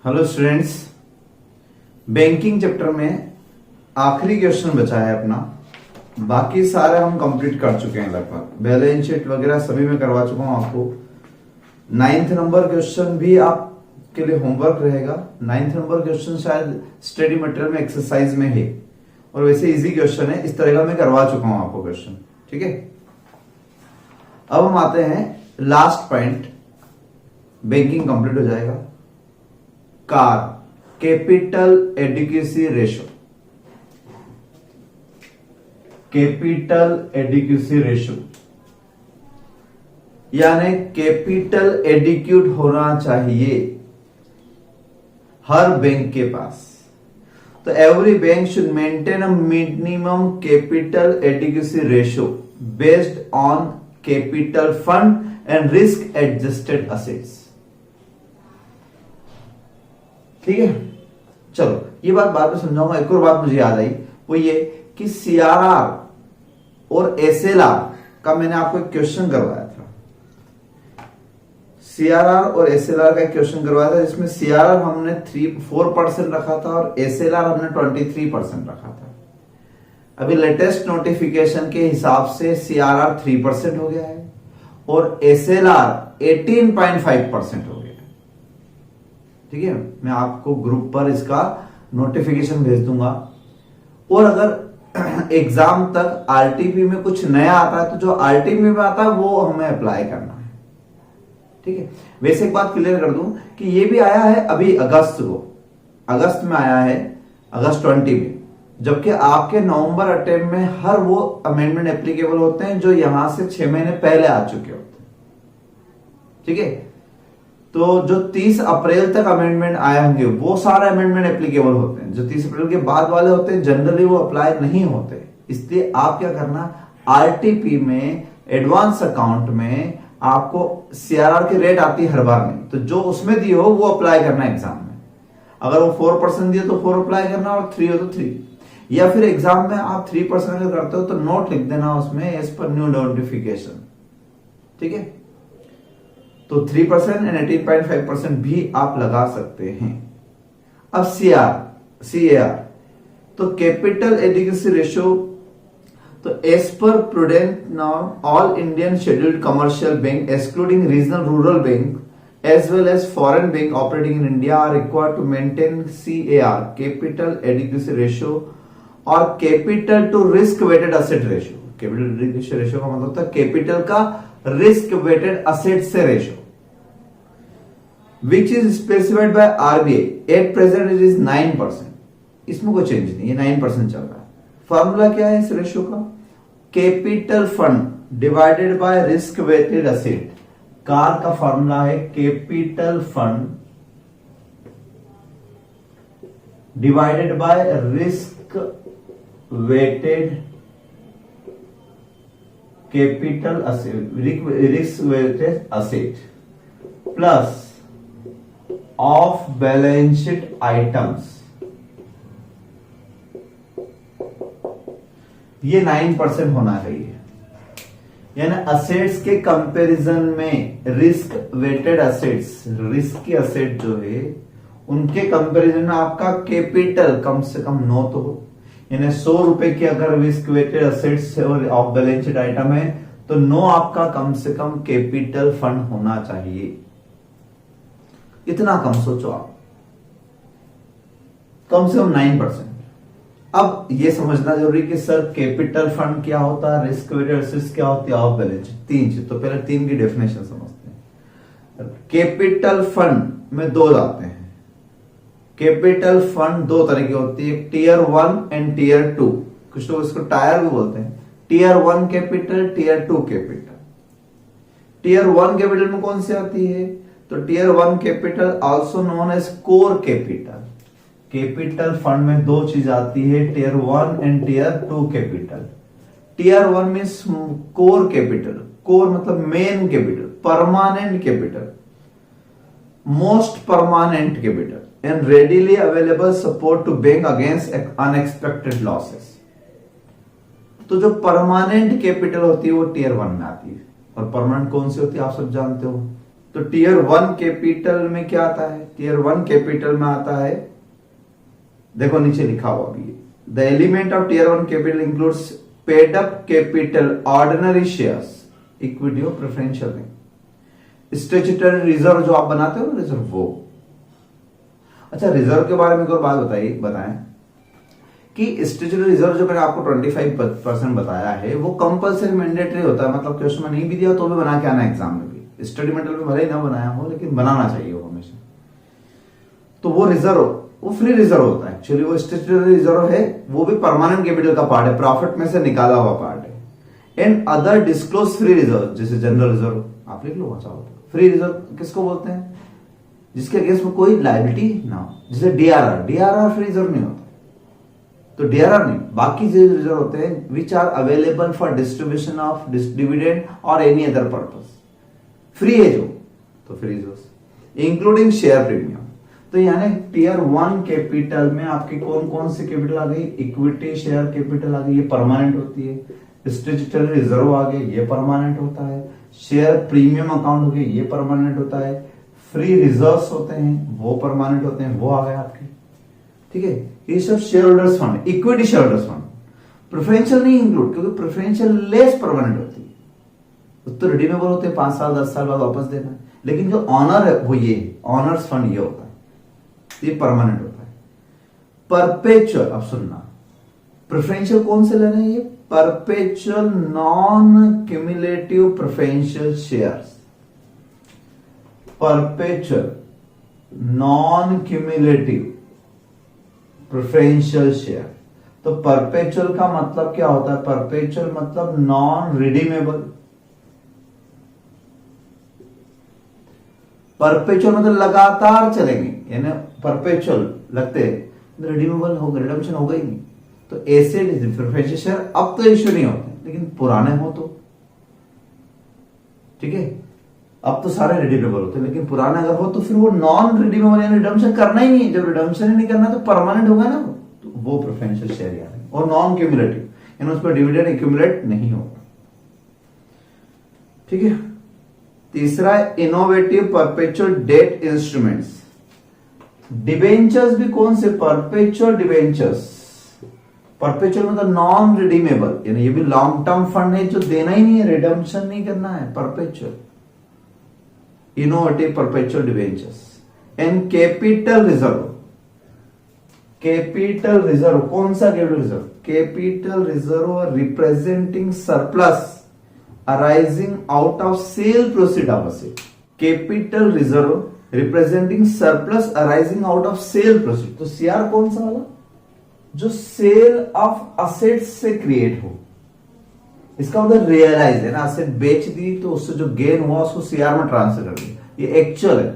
Hello students, banking chapter में आखिरी question बचा है अपना। बाकी सारे हम कंप्लीट कर चुके हैं, लगभग बैलेंस शीट वगैरह सभी में करवा चुका हूं आपको। 9th नंबर क्वेश्चन भी आपके लिए होमवर्क रहेगा। 9th नंबर क्वेश्चन शायद स्टडी मटेरियल में एक्सरसाइज में है और वैसे इजी क्वेश्चन है, इस तरह का मैं करवा चुका हूं आपको क्वेश्चन। ठीक है, अब हम आते हैं लास्ट पॉइंट। बैंकिंग कंप्लीट हो जाएगा। Car capital adequacy ratio, capital adequacy ratio यानी कैपिटल एडिक्यूट होना चाहिए हर बैंक के पास। तो every bank should maintain a minimum capital adequacy ratio based on capital fund and risk adjusted assets. ठीक है, चलो ये बात बाद में समझाऊंगा। एक और बात मुझे याद आई, वो ये कि सीआरआर और एसएलआर का मैंने आपको एक क्वेश्चन करवाया था। सीआरआर और एसएलआर का एक क्वेश्चन करवाया था, जिसमें सीआरआर हमने 4% रखा था और एसएलआर हमने 23% रखा था। अभी लेटेस्ट नोटिफिकेशन के हिसाब से सीआरआर 3% हो गया है और एसएलआर 18.5% हो गया। ठीक है, मैं आपको ग्रुप पर इसका नोटिफिकेशन भेज दूंगा। और अगर एग्जाम तक आरटीपी में कुछ नया आता है तो जो आरटीपी में आता है वो हमें अप्लाई करना है। ठीक है, वैसे एक बात क्लियर कर दूं कि ये भी आया है अभी अगस्त में आया है, अगस्त 20 में, जबकि आपके नवंबर अटेम्प्ट में हर वो अमेंडमेंट एप्लीकेबल होते हैं जो यहां से 6 महीने पहले आ चुके होते हैं। ठीक है, तो जो 30 अप्रैल तक अमेंडमेंट आए होंगे वो सारे अमेंडमेंट एप्लीकेबल होते हैं। जो 30 अप्रैल के बाद वाले होते हैं जनरली वो अप्लाई नहीं होते। इसलिए आप क्या करना, आरटीपी में एडवांस अकाउंट में आपको सीआरआर की रेट आती है हर बार में, तो जो उसमें दी हो वो अप्लाई करना एग्जाम में। अगर वो 4% दिए तो 4 अप्लाई करना और 3 हो तो 3, या फिर एग्जाम में आप 3% अगर करते हो तो नोट लिख देना उसमें एज पर न्यू नोटिफिकेशन। ठीक है, तो 3% एंड 18.5% भी आप लगा सकते हैं। अब सीआर तो कैपिटल एडिक्वेसी रेशियो, तो as per prudent norm all Indian scheduled commercial bank excluding regional rural bank as well as foreign bank operating in India are required to maintain CAR capital adequacy ratio और capital to risk weighted asset ratio. Capital adequacy ratio का मतलब होता है capital का risk weighted asset से ratio, which is specified by RBI. At present it is 9%. इसमें कोई change नहीं, ये 9% चल रहा है। फॉर्मूला क्या है इस रेशियो का? Capital fund divided by risk weighted asset. CAR का फॉर्मूला है capital fund divided by risk weighted capital asset, risk weighted asset plus off balance sheet items. ये 9% होना चाहिए, यानी असेट्स के कंपैरिजन में रिस्क वेटेड असेट्स, रिस्क की asset जो है उनके कंपैरिजन में आपका कैपिटल कम से कम 9 तो हो। यानी 100 रुपए की अगर रिस्क वेटेड असेट्स और ऑफ बैलेंस शीट आइटम है तो 9 आपका कम से कम कैपिटल फंड होना चाहिए। इतना कम सोचो आप, कम से कम 9%। अब ये समझना जरूरी कि सर कैपिटल फंड क्या होता है, रिस्क वेटेड एसेट्स क्या होती है, ऑफ बैलेंस शीट, 3 चीज। तो पहले 3 की डेफिनेशन समझते हैं। कैपिटल फंड में 2 आते हैं। कैपिटल फंड 2 तरह की होती है, टीयर 1 एंड टीयर 2। कुछ लोग इसको टायर भी बोलते हैं। Tier 1 capital, tier 2 capital. Tier 1 capital में कौन सी आती है? तो tier 1 capital also known as core capital. Capital fund में 2 चीज आती है, tier 1 and tier 2 capital. Tier 1 means core capital, core मतलब main capital, permanent capital, most permanent capital and readily available support to bank against unexpected losses. तो जो permanent capital होती है वो टीयर 1 में आती है। और परमानेंट कौन सी होती है आप सब जानते हो, तो टीयर 1 कैपिटल में क्या आता है? टीयर 1 कैपिटल में आता है, देखो नीचे लिखा हुआ भी, the element of tier 1 capital includes paid up capital, ordinary shares, equity और प्रेफरेंशियल नहीं। स्टैट्यूटरी रिजर्व जो आप बनाते हो ना रिजर्व, वो। अच्छा, रिजर्व के बारे में एक और बात बताएं कि स्टैट्यूटरी रिजर्व जो मैंने आपको 25% बताया है वो कंपल्सरी मैंडेटरी होता है, मतलब क्वेश्चन में नहीं भी दिया तो भी बना के आना एग्जाम में भी। स्टडी मेटल में भले ही ना बनाया हो लेकिन बनाना चाहिए वो हमेशा। तो वो रिजर्व, वो फ्री रिजर्व होता है एक्चुअली। वो स्टैट्यूटरी रिजर्व है, वो भी परमानेंट कैपिटल का पार्ट है, प्रॉफिट में से निकाला हुआ पार्ट है। And other disclose free reserve, जैसे जनरल रिजर्व आप लिख लो चाहो तो। फ्री रिजर्व किसको बोलते हैं? जिसके अगेंस्ट में कोई लायबिलिटी ना हो, जैसे डीआरआर। डीआरआर फ्री रिजर्व नहीं होता, तो डीआरआर नहीं, बाकी जो रिजर्व होते हैं which are available for distribution of dividend और एनी अदर पर्पस, फ्री है जो, तो free reserve including share premium. तो यानी टीयर 1 कैपिटल में आपकी कौन कौन सी कैपिटल आ गई? इक्विटी शेयर कैपिटल आ गई, ये परमानेंट होती है। स्टैट्यूटरी रिजर्व आ गए, ये परमानेंट होता है। शेयर प्रीमियम अकाउंट हो गए, ये परमानेंट होता है। फ्री रिजर्व्स होते हैं, वो परमानेंट होते हैं, वो आ गए आपके। ठीक है, ये सब share holders fund, equity share holders fund. Preferential नहीं इंक्लूड, क्योंकि प्रेफरेंशियल लेस परमानेंट होती है, तो रिडीमेबल होते हैं 5 साल 10 साल बाद वापस देना है। लेकिन जो ऑनर है वो ये ऑनर्स फंड ये होता है, ये परमानेंट होता है। परपेचुअल, अब सुनना, प्रेफरेंशियल कौन से लेने हैं? ये perpetual non cumulative preferential shares, perpetual non cumulative preferential share. तो परपेचुअल का मतलब क्या होता है? परपेचुअल मतलब नॉन रिडीमेबल। परपेचुअल मतलब लगातार चलेंगे, यानी परपेचुअल लगते रिडीमेबल होगा, रिडम्पशन होगा ही नहीं। तो ऐसे प्रेफरेंशियल शेयर अब तो इश्यू नहीं होते, लेकिन पुराने हो तो ठीक है, अब तो सारे रिडीमेबल होते हैं, लेकिन पुराना अगर हो तो फिर वो नॉन रिडीमेबल, यानी रिडम्पशन करना ही नहीं। जब रिडम्पशन ही नहीं करना तो परमानेंट होगा ना, तो वो प्रेफरेंशियल शेयर याद है। और नॉन क्यूमुलेटिव, यानी उस पर डिविडेंड एक्यूमुलेट नहीं होगा। ठीक है, तीसरा innovative perpetual debt instruments. Debentures भी कौन से? Perpetual debentures. परपेचुअल मतलब नॉन रिडीमेबल, यानी ये भी लॉन्ग टर्म फंड है जो देना ही नहीं है, रिडम्पशन नहीं करना है। Perpetual innovative perpetual debentures. And capital reserve. Capital reserve कौन सा? Capital reserve, capital reserve representing surplus arising out of sale proceed of asset. Capital reserve representing surplus arising out of sale proceed. तो CR कौन सा वाला? जो cell of asset से create हो। इसका मतलब रियलाइज है ना, असेट बेच दी तो उससे जो गेन हुआ उसको सीआर में ट्रांसफर कर दिया, ये एक्चुअल है,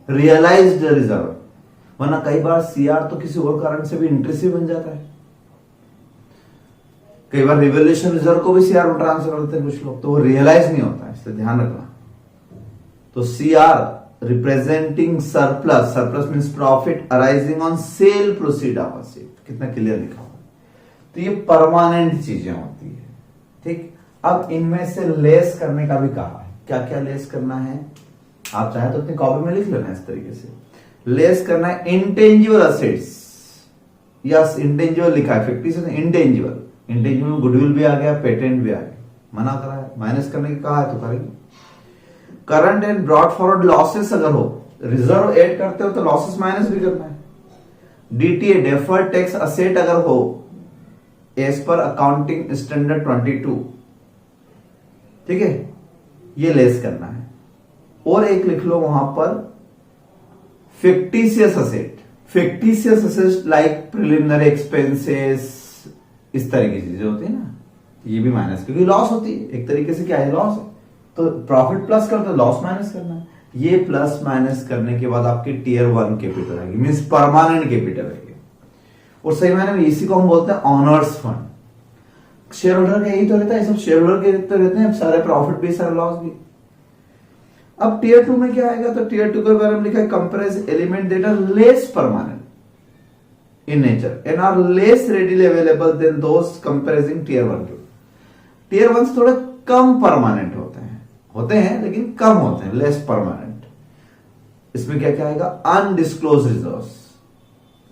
रियलाइज्ड रिजर्व। वरना कई बार सीआर तो किसी और कारण से भी इंटरेस्ट बन जाता है। कई बार रिवोल्यूशन रिजर्व को भी सीआर में ट्रांसफर करते हैं कुछ लोग, तो वो रियलाइज नहीं होता है, इसलिए ध्यान रखना। तो CR representing surplus, surplus means profit arising on sale proceed of asset, कितना क्लियर लिखा हुआ। तो ये परमानेंट चीजें होती है। ठीक, अब इनमें से लेस करने का भी कहा है, क्या क्या लेस करना है आप चाहे तो अपनी कॉपी में लिख लेना इस तरीके से। लेस करना है इंटेंजिबल असेट्स, यस इंटेंजिबल लिखा है, फिक्टिशियस इंटेंजिबल। इंटेंजिबल में गुडविल भी आ गया, पेटेंट भी आ गया, मना करा है, माइनस करने की कहा है तो करेंगे। Current and brought forward losses अगर हो, रिजर्व ऐड करते हो तो लॉसेस माइनस भी करना है। डीटीए डेफर्ड टैक्स असेट अगर हो एज पर अकाउंटिंग स्टैंडर्ड 22, ठीक है, ये लेस करना है। और एक लिख लो वहां पर fictitious asset, fictitious asset like preliminary expenses, इस तरह की चीजें होती है ना, ये भी माइनस, क्योंकि लॉस होती है एक तरीके से, क्या है लॉस है, तो प्रॉफिट प्लस करते लॉस माइनस करना है। ये प्लस माइनस करने के बाद आपकी टीयर 1 कैपिटल आएगी, मींस परमानेंट कैपिटल आएगी। और सही मायने में इसी को हम बोलते हैं ऑनर्स फंड। शेयर होल्डर का यही तो रहता है, सब शेयर होल्डर के तो रहते हैं, सारे प्रॉफिट भी सारे लॉस भी। अब टीयर 2 में क्या आएगा? तो टीयर 2 के बारे में लिखा है comprise element that are less permanent in nature and are less readily available than those comprising tier 1 के। tier 1 से थोड़े कम परमानेंट होते हैं लेकिन कम होते हैं, लेस परमानेंट। इसमें क्या क्या आएगा, अनडिस्क्लोज रिजर्व्स।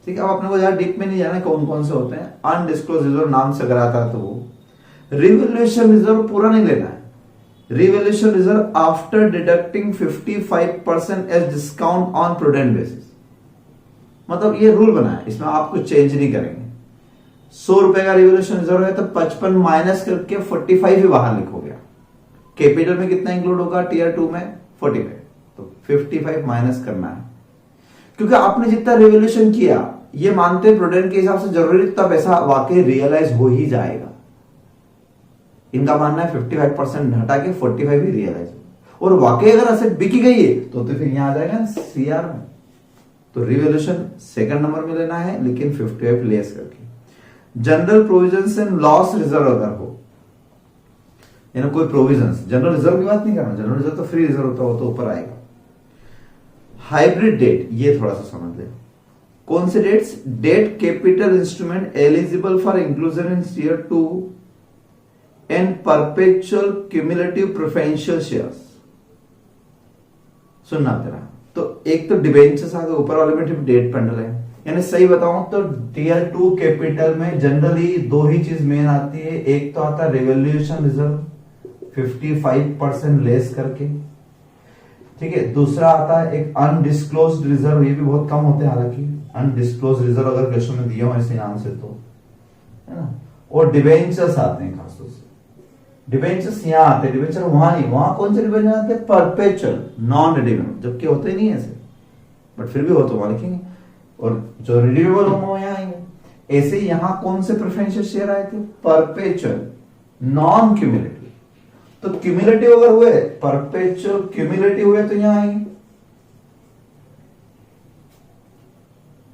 ठीक है, अब अपने को ज्यादा डीप में नहीं जाना कौन कौन से होते हैं। अनडिस्क्लोज रिजर्व नाम से अगर आता है तो वो। रिवैल्यूएशन रिजर्व पूरा नहीं लेना है, revaluation reserve after deducting 55% as discount on prudent basis. मतलब ये रूल बना है, इसमें आप कुछ चेंज नहीं करेंगे। 100 रुपए का रिवैल्यूएशन रिजर्व है तो 55 माइनस करके 45 ही बाहर लिखोगे। कैपिटल में कितना इंक्लूड होगा, टीयर 2 में 45, तो 55 माइनस करना है। क्योंकि आपने जितना रिवैल्यूएशन किया, ये मानते हैं प्रूडेंट के हिसाब से जरूरी जितना पैसा वाकई रियलाइज हो ही जाएगा। इनका मानना है 55% हटा के 45 ही रियलाइज हो, और वाकई अगर असेट बिकी गई है तो फिर यहां आ जाएगा सीआर में। तो रिवैल्यूएशन सेकंड नंबर में लेना है, लेकिन 55 लेस करके। General provisions and loss reserve अगर हो, यानी कोई प्रोविजंस, जनरल रिजर्व की बात नहीं करना, जनरल रिजर्व तो फ्री रिजर्व होता है, वो तो ऊपर आएगा। हाइब्रिड डेट, ये थोड़ा सा समझ ले। कौन से debts, debt capital instrument eligible for inclusion in tier 2 and perpetual cumulative preferential shares. सुनना तेरा, तो एक तो डिबेंचर्स आ गए, ऊपर वाले में डेट पेंडल है। यानी सही बताऊं तो टीयर 2 कैपिटल में जनरली दो ही चीज मेन आती है। एक तो आता है रिवैल्यूएशन रिजर्व 55% लेस करके, ठीक है। दूसरा आता है एक अनडिस्क्लोज्ड रिजर्व, ये भी बहुत कम होते हैं हालांकि। अनडिस्क्लोज्ड रिजर्व अगर क्वेश्चन में दिया हो ऐसे नाम से तो, है ना। और डिबेंचर्स आते हैं खासतौर से, डिबेंचर्स यहाँ आते हैं, डिबेंचर वहां नहीं, वहां कौन से डिबेंचर आते हैं, परपेचुअल नॉन रिडीमेबल, जबकि होते नहीं ऐसे, बट फिर भी हो तो वहां लिखेंगे। और जो रिडीमेबल होंगे वो यहाँ आएंगे। ऐसे यहां कौन से प्रेफरेंशियल शेयर आए थे, परपेचुअल नॉन क्यूमुलेटिव। तो क्यूमुलेटिव अगर हुए, परपेचुअल क्यूमुलेटिव हुए तो यहां आएंगे,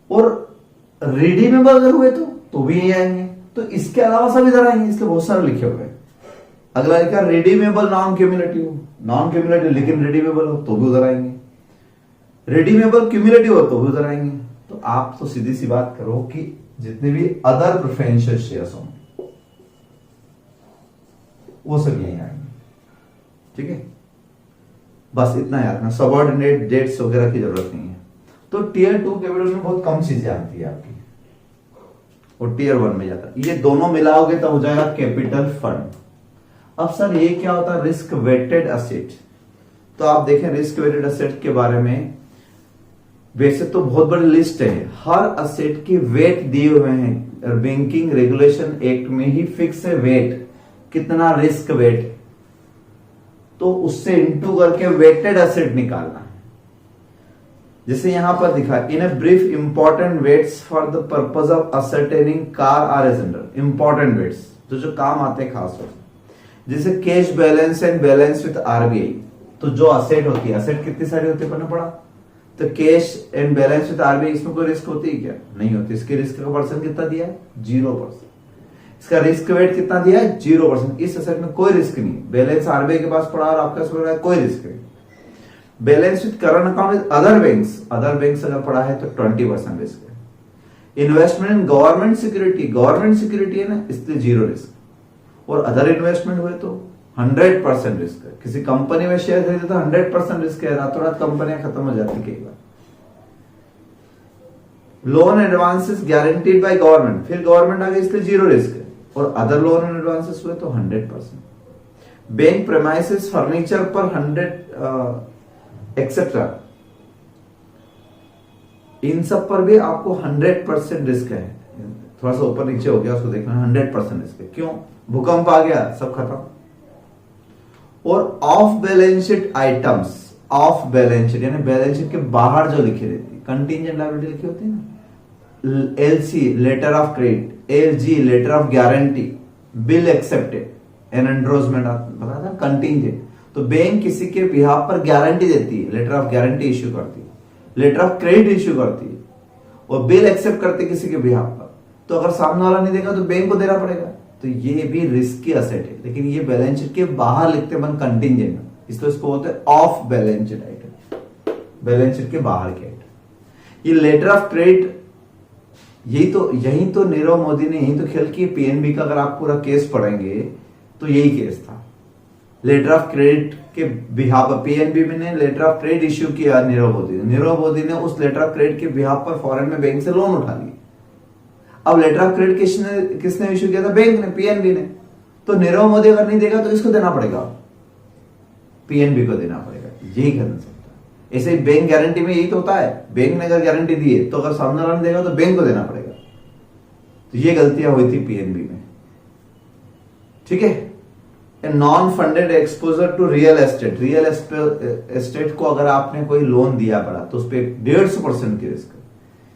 और रिडीमेबल अगर हुए तो भी यही आएंगे। तो इसके अलावा सब इधर आएंगे, इसलिए बहुत सारे लिखे हुए हैं। अगला लिखा redeemable non cumulative, non cumulative लेकिन रिडीमेबल हो तो भी उधर आएंगे, रिडीमेबल क्यूमुलेटिव हो तो भी उधर आएंगे। तो आप तो सीधी सी बात करो कि जितने भी अदर प्रेफरेंशियल शेयर्स होंगे वो सब यही आएंगे, ठीक है। बस इतना याद रखना, सबऑर्डिनेट डेट्स वगैरह की जरूरत नहीं है। तो टीयर 2 कैपिटल में बहुत कम चीजें आती है आपकी, और टीयर 1 में जाता है। ये दोनों मिलाओगे तो हो जाएगा कैपिटल फंड। अब सर ये क्या होता है, रिस्क वेटेड एसेट। तो आप देखें रिस्क वेटेड एसेट के बारे में, वैसे तो बहुत बड़ी लिस्ट है, हर एसेट की वेट दिए हुए हैं। बैंकिंग रेगुलेशन एक्ट में ही फिक्स है वेट, कितना रिस्क वेट, तो उससे इंटू करके वेटेड एसेट निकालना है। जैसे यहां पर दिखा, in a brief important weights for the purpose of ascertaining CAR are as under. Important weights जो काम आते हैं खास तौर से, जैसे cash balance and balance with RBI. तो जो असेट होती है, असेट कितनी सारी होती है पढ़ना पड़ा, तो cash and balance with RBI, इसमें कोई रिस्क होती है क्या, नहीं होती। इसके रिस्क का परसेंट कितना दिया है, 0%। इसका रिस्क वेट कितना दिया है, 0%। इस असेट में कोई रिस्क नहीं, बैलेंस आरबीआई के पास पड़ा और आपका पड़ा है, कोई रिस्क नहीं। Balance with current account with other banks अगर पड़ा है तो 20% रिस्क है। इन्वेस्टमेंट इन गवर्नमेंट सिक्योरिटी है ना, इसलिए 0 रिस्क। और अदर इन्वेस्टमेंट हुए तो 100% रिस्क है। किसी कंपनी में शेयर खरीदे तो 100% रिस्क है, रातों रात कंपनियां खत्म हो जाती कई बार। Loan advances guaranteed by government, फिर गवर्नमेंट आ गई इसलिए 0 रिस्क है। और अदर लोन एंड एडवांसेस हुए तो 100%। बैंक प्रेमाइसेस फर्नीचर पर 100 एक्सेट्रा, इन सब पर भी आपको 100% रिस्क है। थोड़ा सा ऊपर नीचे हो गया उसको देखना, 100% रिस्क है। क्यों, भूकंप आ गया सब खत्म। और of balance sheet items, of balance sheet यानी बैलेंस शीट के बाहर जो लिखी रहती है, कंटीजेंट लायबिलिटी लिखी होती है ना, LC letter of credit, LG letter of guarantee, bill accepted, an endorsement बता था कंटीजेंट। तो बैंक किसी के बिहाफ पर गारंटी देती है, लेटर ऑफ गारंटी इश्यू करती है, लेटर ऑफ क्रेडिट इश्यू करती है, और बिल एक्सेप्ट करती है किसी के बिहाफ पर। तो अगर सामने वाला नहीं देगा तो बैंक को देना पड़ेगा। तो ये भी रिस्की असेट है, लेकिन ये बैलेंस शीट के बाहर लिखते हैं कंटीजेंट, इसलिए इसको बोलते हैं off balance sheet item, balance sheet के बाहर के आइटम। ये लेटर ऑफ क्रेडिट, यही तो नीरव मोदी ने यही तो खेल की। पीएनबी का अगर आप पूरा केस पढ़ेंगे तो यही केस था। लेटर ऑफ क्रेडिट के बिहाफ पर पीएनबी ने लेटर ऑफ क्रेडिट इश्यू किया नीरव मोदी ने उस लेटर ऑफ क्रेडिट के बिहाफ पर फॉरेन में बैंक से लोन उठा लिया। अब लेटर ऑफ क्रेडिट किसने इश्यू किया था? बैंक ने, पीएनबी ने। तो नीरव मोदी अगर नहीं देगा तो इसको देना पड़ेगा, पीएनबी को देना पड़ेगा। यही करना सकता है। ऐसे बैंक गारंटी में यही तो होता है, बैंक ने अगर गारंटी दी है तो अगर सामने वाला देगा तो बैंक को देना पड़ेगा। तो ये गलतियां हुई थी पीएनबी में, ठीक है। Non funded exposure to real estate को अगर आपने कोई लोन दिया बड़ा तो उस पर 150% की रिस्क,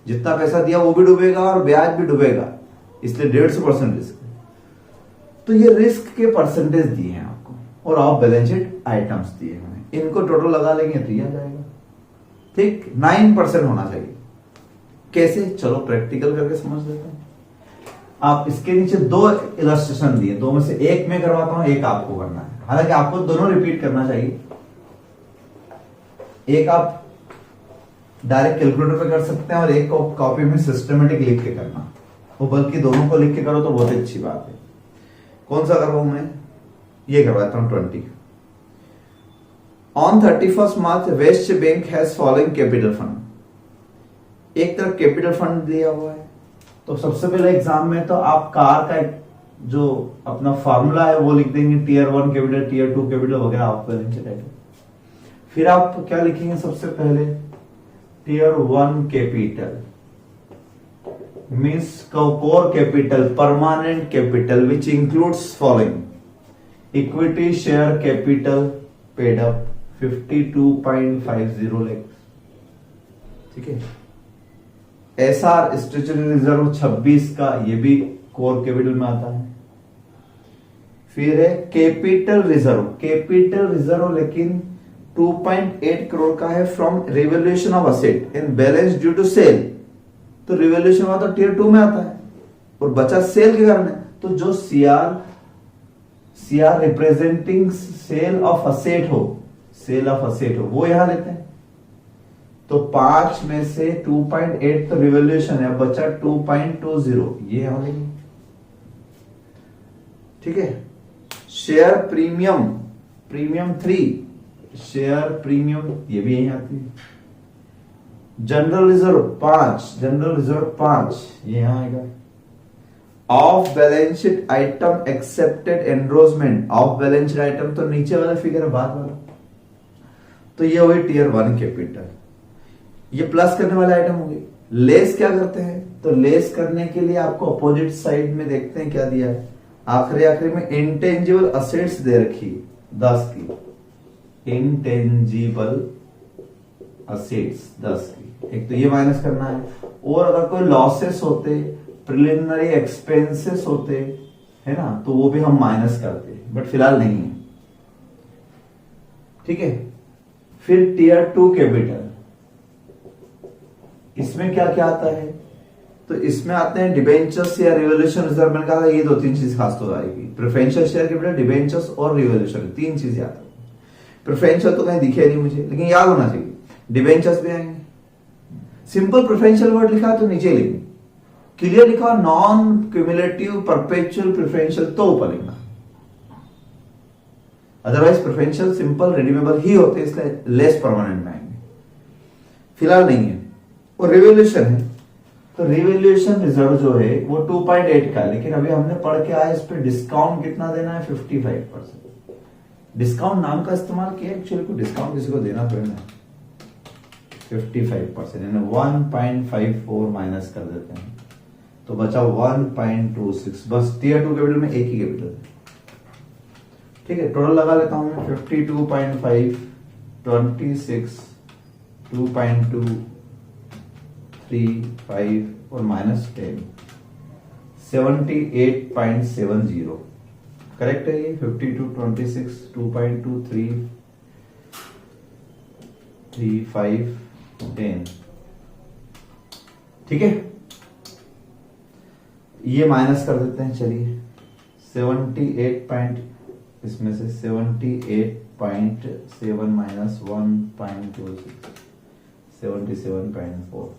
जितना पैसा दिया वो भी डूबेगा और ब्याज भी डूबेगा, इसलिए 150% रिस्क। तो ये रिस्क के परसेंटेज दिए हैं आपको और ऑफ बैलेंस शीट आइटम्स दिए हैं, इनको टोटल लगा लेंगे तो आ जाएगा, ठीक। 9% होना चाहिए। कैसे? चलो प्रैक्टिकल करके समझ लेते हैं। आप इसके नीचे 2 इलस्ट्रेशन दिए, 2 में से एक मैं करवाता हूं, एक आपको करना है। हालांकि आपको दोनों रिपीट करना चाहिए। एक आप डायरेक्ट कैलकुलेटर पे कर सकते हैं और एक को कॉपी में सिस्टमेटिक लिख के करना, वो बल्कि दोनों को लिख के करो तो बहुत अच्छी बात है। कौन सा करवाऊं मैं? ये करवाता हूं 20। On 31 March West Bank has following capital fund. एक तरफ कैपिटल फंड दिया हुआ है, तो सबसे पहले एग्जाम में तो आप कार का जो अपना फॉर्मूला है वो लिख देंगे, टियर 1 कैपिटल, टियर 2 कैपिटल वगैरह ऑफ बैलेंस शीट। फिर आप क्या लिखेंगे? सबसे पहले tier 1 capital means core capital, permanent capital which includes following: equity share capital paid up 52.50 lakh, ठीक है। एसआर स्टेचुटरी रिजर्व 26 का, ये भी कोर कैपिटल में आता है। फिर है कैपिटल रिजर्व लेकिन 2.8 करोड़ का है from revaluation of asset in balance due to sale. तो रिवैल्यूएशन हुआ तो टियर 2 में आता है और बचा सेल के कारण है। तो जो CR representing sale of asset हो वो यहां लेते हैं। तो 5 में से 2.8 तो रिवैल्यूएशन है, बचा 2.20, ये यहां लेंगे, ठीक है। शेयर प्रीमियम 3, शेयर प्रीमियम ये भी यहीं आती है। जनरल रिजर्व 5, ये यहां आएगा। Of balance sheet item accepted enrolment, of balance sheet item तो नीचे वाला फिगर है, बाद वाला। तो ये हुई टियर 1 कैपिटल। ये प्लस करने वाले आइटम होंगे। लेस क्या करते हैं? तो लेस करने के लिए आपको अपोजिट साइड में देखते हैं क्या दिया है। आखिरी में इंटेंजिबल असेट्स दे रखी 10 की, इंटेंजिबल असेट्स 10 की। एक तो ये माइनस करना है, और अगर कोई लॉसेस होते, प्रिलिमिनरी एक्सपेंसेस होते, है ना, तो वो भी हम माइनस करते, बट फिलहाल नहीं है, ठीक है। फिर टियर 2 कैपिटल, इसमें क्या क्या आता है? तो इसमें आते हैं डिबेंचर्स या रिवॉल्यूशन रिजर्व। मैंने कहा था ये 2-3 चीज खास तो आएगी, प्रेफरेंशियल शेयर कैपिटल, डिबेंचर्स और रिवॉल्यूशन, 3 चीजें आती है। प्रेफरेंशियल तो कहीं दिखे नहीं मुझे, लेकिन याद होना चाहिए। डिबेंचर्स भी आएंगे। सिंपल प्रेफरेंशियल वर्ड लिखा तो नीचे लिखना, क्लियर लिखा नॉन क्यूमुलेटिव परपेचुअल प्रेफरेंशियल तो ऊपर लिखना, अदरवाइज प्रेफरेंशियल सिंपल रिडीमेबल ही होते, इसलिए लेस परमानेंट में आएंगे, फिलहाल नहीं है। और रिवॉल्यूशन है, तो रिवॉल्यूशन रिजर्व जो है वो 2.8 का है, लेकिन अभी हमने पढ़ के आया इस पे डिस्काउंट कितना देना है? 55%। डिस्काउंट नाम का इस्तेमाल किया, एक्चुअली को डिस्काउंट किसी को देना पड़ेगा। 55% यानी 1.54 माइनस कर देते हैं तो बचा 1.26। बस टियर 2 कैपिटल में एक ही कैपिटल है, ठीक है। टोटल लगा लेता हूं मैं 52.5, 26, 2.2, 3, 5 और -10, 78.70 करेक्ट है ये। 52, 26, 2.2, 3, 5, 10, ठीक है। ये माइनस कर देते हैं, चलिए 78 इसमें से 78.7 माइनस 1.26, 77.4।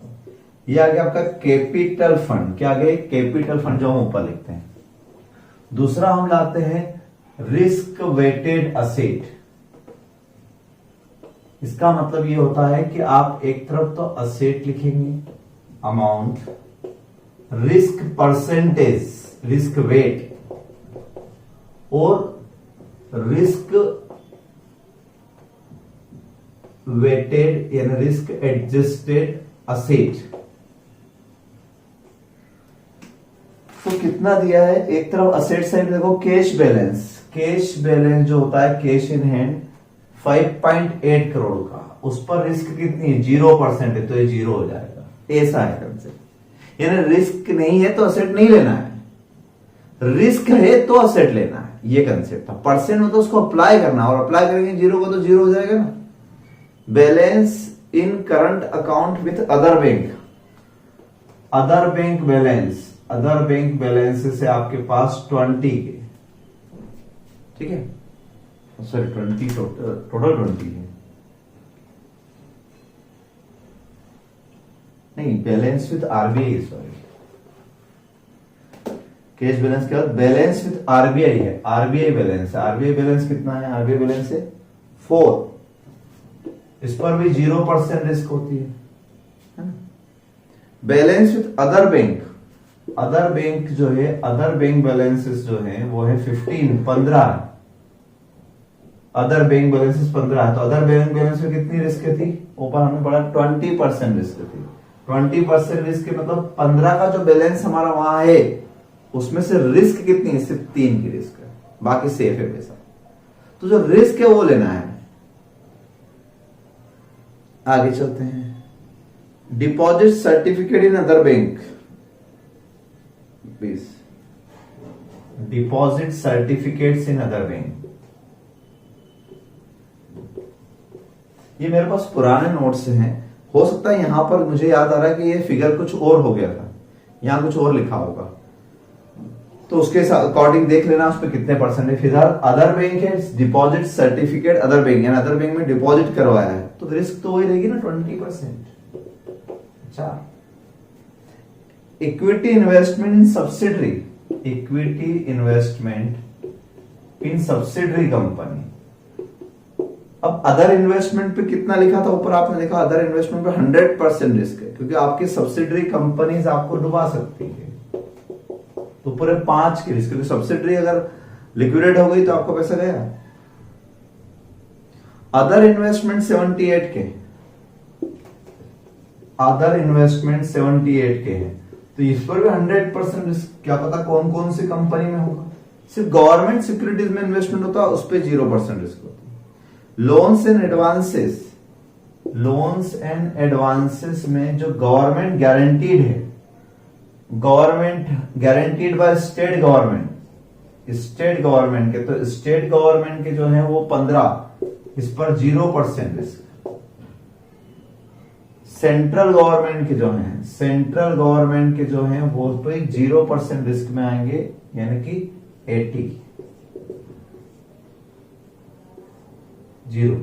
ये आ गया आपका कैपिटल फंड। क्या आ गया? कैपिटल फंड जो हम ऊपर लिखते हैं। दूसरा हम लाते हैं रिस्क वेटेड असेट। इसका मतलब ये होता है कि आप एक तरफ तो असेट लिखेंगे, amount, risk percentage, risk wait, और रिस्क वेटेड यानी रिस्क एडजस्टेड असेट। तो कितना दिया है, एक तरफ असेट साइड देखो, कैश बैलेंस, कैश बैलेंस जो होता है कैश इन हैंड 5.8 करोड़ का, उस पर रिस्क कितनी है, 0% है, तो ये 0 हो जाएगा। ऐसा है कंसेप्ट, यानी रिस्क नहीं है तो असेट नहीं लेना है, रिस्क है तो असेट लेना है, ये कंसेप्ट था। परसेंट में तो उसको अप्लाई करना, और अप्लाई करेंगे 0 को तो 0 हो जाएगा ना। Balance in current account with other bank, other bank balance, other bank balance से आपके पास 20 के, ठीक है, सॉरी 20 टोटल 20 है, नहीं balance with RBI, sorry cash balance के बाद बैलेंस विथ आरबीआई है, आरबीआई बैलेंस है, आरबीआई बैलेंस कितना है, आरबीआई बैलेंस है 4, इस पर भी 0% रिस्क होती है ना। Balance with other bank, other bank जो है, अदर बैंक बैलेंसेस जो है वो है 15 है, अदर बैंक बैलेंसेस 15 है, तो अदर बैंक बैलेंस में कितनी रिस्क थी, ऊपर हमने पढ़ा 20% रिस्क थी। 20% रिस्क मतलब 15 का जो बैलेंस हमारा वहां है उसमें से रिस्क कितनी है, सिर्फ 3 की रिस्क है, बाकी सेफ है पैसा। तो जो रिस्क है वो लेना है। आगे चलते हैं, deposit certificate in other bank, deposit certificates in other bank, ये मेरे पास पुराने नोट्स हैं, हो सकता है यहां पर मुझे याद आ रहा है कि ये फिगर कुछ और हो गया था, यहां कुछ और लिखा होगा, तो उसके अकॉर्डिंग देख लेना उस पर कितने परसेंट है। फिलहाल अदर बैंक है, डिपॉजिट सर्टिफिकेट अदर बैंक, यानी अदर बैंक में डिपॉजिट करवाया है तो रिस्क तो वही रहेगी ना 20%। अच्छा, इक्विटी इन्वेस्टमेंट इन सब्सिडरी, इक्विटी इन्वेस्टमेंट इन सब्सिडरी कंपनी। अब अदर इन्वेस्टमेंट पे कितना लिखा था ऊपर, आपने देखा अदर इन्वेस्टमेंट पे 100% रिस्क है, क्योंकि आपकी सब्सिडरी कंपनीज आपको डुबा सकती है, तो पूरे 5 की रिस्क, क्योंकि सब्सिडरी अगर लिक्विडेट हो गई तो आपका पैसा गया। अदर इन्वेस्टमेंट 78 के, अदर इन्वेस्टमेंट 78 के है, तो इस पर भी 100% रिस्क, क्या पता कौन कौन सी कंपनी में होगा। सिर्फ गवर्नमेंट सिक्योरिटीज में इन्वेस्टमेंट होता है, उस पर 0% रिस्क होता है। Loans and advances, loans and advances में जो गवर्नमेंट गारंटीड है, government guaranteed by state government, state government के, तो स्टेट गवर्नमेंट के जो है वो 15, इस पर 0% रिस्क। सेंट्रल गवर्नमेंट के जो हैं, सेंट्रल गवर्नमेंट के जो हैं वो तो 0% रिस्क में आएंगे, यानी कि 80, 0।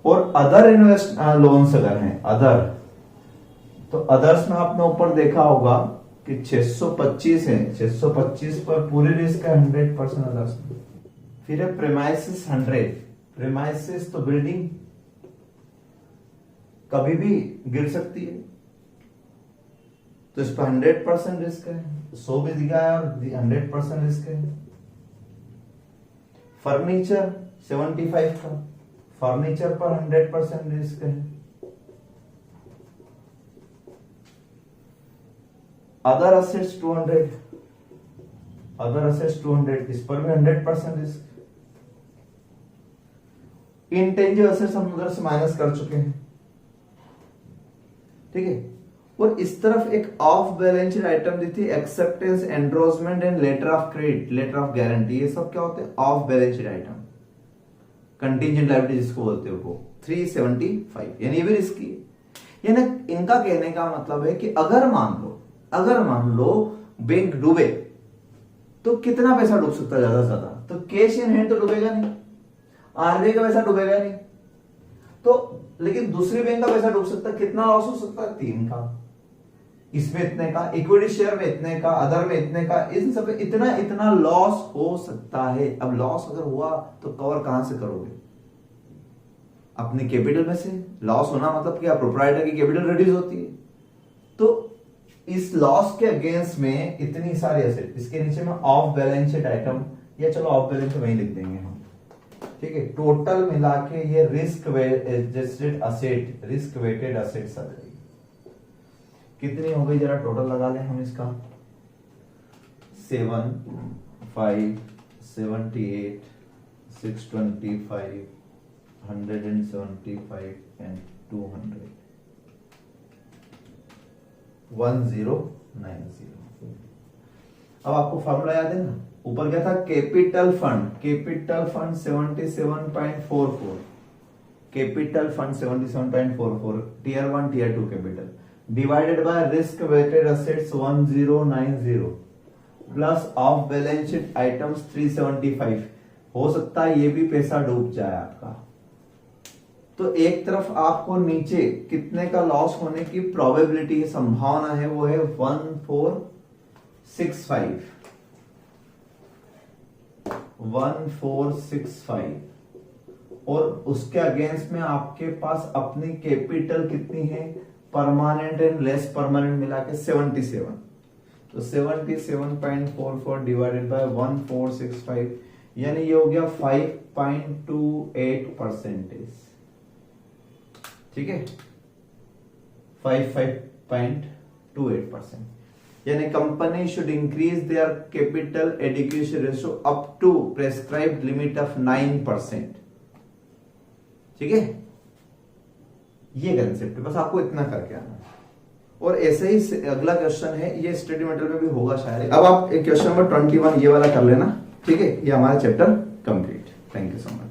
और अदर इन्वेस्ट लोन्स अगर हैं अदर, तो अदर्स में आपने ऊपर देखा होगा कि 625 है, 625 पर पूरी रिस्क है 100% अदर्स में। फिर है प्रेमाइसिस 100, प्रेमाइसिस तो बिल्डिंग कभी भी गिर सकती है, तो इस पर 100% रिस्क है, 100 भी दिखा है और 100% रिस्क है। फर्नीचर 75 का, फर्नीचर पर 100% रिस्क है। अदर असेट्स 200, अदर असेट्स 200, इस पर भी 100% रिस्क। इंटेंजिबल असेट्स हम उधर से माइनस कर चुके हैं, ठीक है। और इस तरफ एक ऑफ बैलेंस शीट आइटम दी थी, acceptance, endorsement and letter of credit, letter of guarantee, ये सब क्या होते हैं, off balance sheet item. Contingent liability जिसको बोलते हो वो 375, यानी ये भी रिस्की है। यानी इनका कहने का मतलब है कि अगर मान लो बैंक डूबे तो कितना पैसा डूब सकता है, ज्यादा से ज्यादा, तो कैश इन हैंड तो डूबेगा नहीं, आरबीआई का पैसा डूबेगा नहीं, तो लेकिन दूसरी बैंक का पैसा डूब सकता है, कितना लॉस हो सकता है, 3 का। इसमें इतने का, इक्विटी शेयर में इतने का, अदर में इतने का, इन सब में इतना इतना लॉस हो सकता है। अब लॉस अगर हुआ तो कवर कहां से करोगे? अपने कैपिटल में से। लॉस होना मतलब क्या? प्रोप्राइटर की कैपिटल रिड्यूस होती है। तो इस लॉस के अगेंस्ट में इतनी सारी एसेट, इसके नीचे में ऑफ बैलेंस शीट आइटम, या चलो ऑफ बैलेंस शीट वहीं लिख देंगे हम, ठीक है। टोटल मिला के ये risk adjusted asset, risk weighted assets आ जाएगी। कितनी हो गई जरा टोटल लगा लें हम इसका। 7, 5, 78, 625, 175 एंड 200, 1090। अब आपको फॉर्मूला याद है ना? ऊपर क्या था? Capital fund 77.44, capital fund 77.44, tier 1 tier 2 capital, divided by risk weighted assets 1090 plus off balance sheet items 375। हो सकता है ये भी पैसा डूब जाए आपका। तो एक तरफ आपको नीचे कितने का लॉस होने की प्रोबेबिलिटी है, संभावना है, वो है 1465, 1465। और उसके अगेंस्ट में आपके पास अपनी कैपिटल कितनी है, परमानेंट एंड लेस परमानेंट मिला के 77। तो 77.44 डिवाइडेड बाय 1465, यानी ये हो गया 5.28%। ठीक है, 5.28%। यानी company should increase their capital adequation ratio up to prescribed limit of 9%। ठीक है, ये कंसेप्ट है, बस आपको इतना करके आना है। और ऐसे ही अगला क्वेश्चन है, ये स्टडी मटेरियल में भी होगा शायद। अब आप क्वेश्चन नंबर 21 ये वाला कर लेना। ठीक है, ये हमारा chapter complete. Thank you so much.